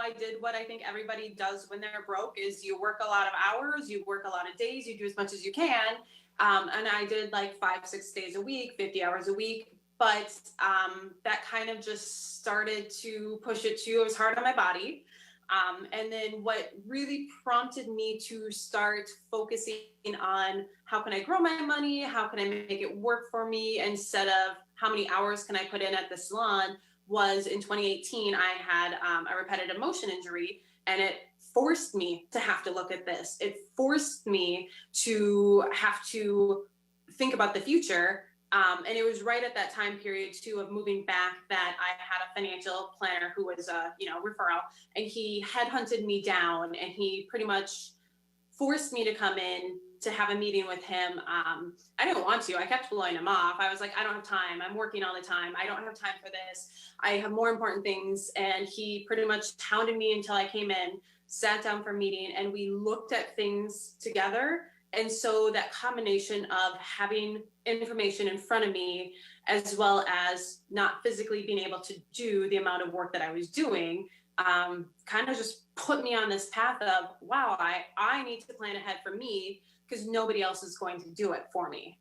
I did what I think everybody does when they're broke is you work a lot of hours, you work a lot of days, you do as much as you can. And I did like 5-6 days a week, 50 hours a week. But that kind of just started to push it it was hard on my body. And then what really prompted me to start focusing on how can I grow my money? How can I make it work for me instead of how many hours can I put in at the salon was in 2018, I had a repetitive motion injury, and it forced me to have to look at this. It forced me to have to think about the future. And it was right at that time period too of moving back that I had a financial planner who was a referral, and he headhunted me down, and he pretty much forced me to come in to have a meeting with him. I didn't want to. I kept blowing him off. I was like, I don't have time. I'm working all the time. I don't have time for this. I have more important things. And he pretty much hounded me until I came in, sat down for a meeting, and we looked at things together. And so that combination of having information in front of me, as well as not physically being able to do the amount of work that I was doing, kind of just put me on this path of, wow, I need to plan ahead for me because nobody else is going to do it for me.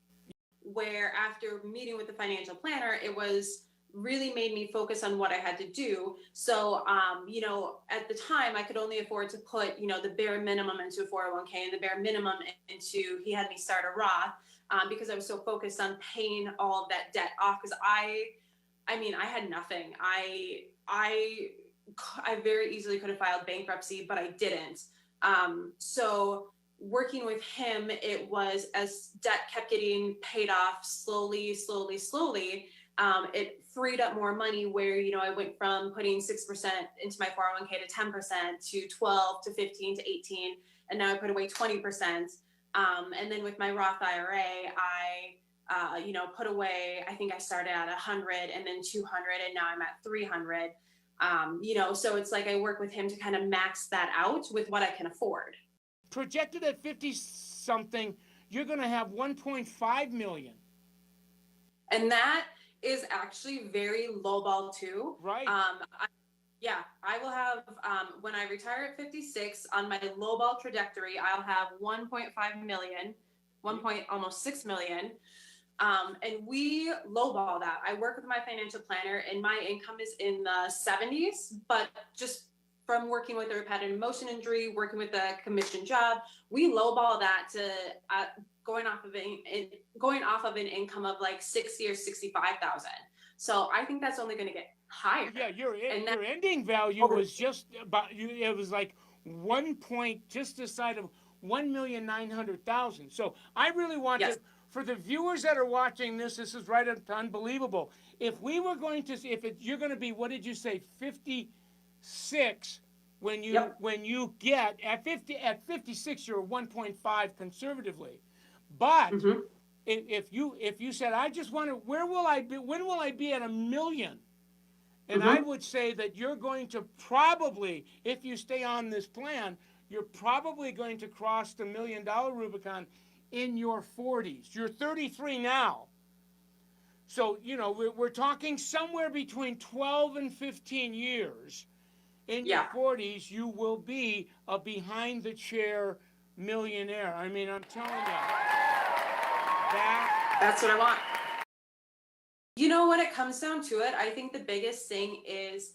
Where after meeting with the financial planner, it was really made me focus on what I had to do. So, at the time I could only afford to put, the bare minimum into a 401k and the bare minimum into, he had me start a Roth because I was so focused on paying all of that debt off. Because I had nothing. I very easily could have filed bankruptcy, but I didn't. So working with him, it was as debt kept getting paid off slowly, it freed up more money where, I went from putting 6% into my 401k to 10% to 12 to 15 to 18. And now I put away 20%. And then with my Roth IRA, I put away, I think I started at 100 and then 200, and now I'm at 300. So it's like I work with him to kind of max that out with what I can afford. Projected at 50 something, you're going to have 1.5 million. And that is actually very lowball too. Right. I will have, when I retire at 56 on my lowball trajectory, I'll have 1.5 million, almost 6 million. And we lowball that. I work with my financial planner and my income is in the 70s, but just from working with a repetitive motion injury, working with a commission job, we lowball that to going off of an income of like 60 or 65,000. So I think that's only going to get higher. Yeah, your ending value was just about, it was like just the side of 1,900,000. So I really want to, for the viewers that are watching this is right up to unbelievable. If we were going to, you're going to be, what did you say, 56 when you get at 56, you're 1.5 conservatively. But if you said, I just want to, when will I be at 1 million? And I would say that you're going to probably, if you stay on this plan, you're probably going to cross the $1 million Rubicon in your 40s. You're 33 now. So, we're talking somewhere between 12 and 15 years. In your 40s, you will be a behind-the-chair millionaire. I mean, I'm telling you. That's what I want. When it comes down to it, I think the biggest thing is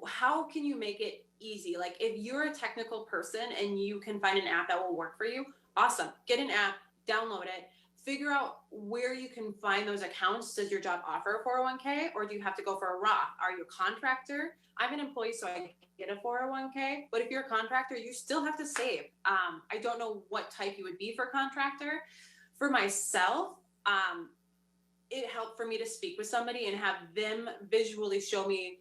how can you make it easy? Like if you're a technical person and you can find an app that will work for you, awesome. Get an app, download it, figure out where you can find those accounts. Does your job offer a 401k or do you have to go for a Roth? Are you a contractor? I'm an employee, so I get a 401k, but if you're a contractor, you still have to save. I don't know what type you would be for contractor. For myself, it helped for me to speak with somebody and have them visually show me,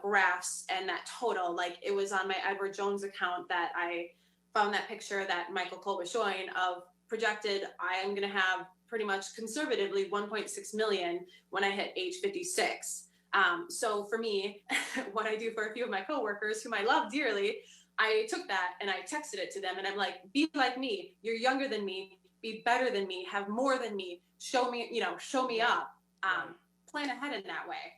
graphs and that total. Like it was on my Edward Jones account that I found that picture that Michael Cole was showing of projected. I am going to have pretty much conservatively 1.6 million when I hit age 56. So for me, what I do for a few of my coworkers whom I love dearly, I took that and I texted it to them and I'm like, be like me. You're younger than me. Be better than me. Have more than me. Show me up. Plan ahead in that way.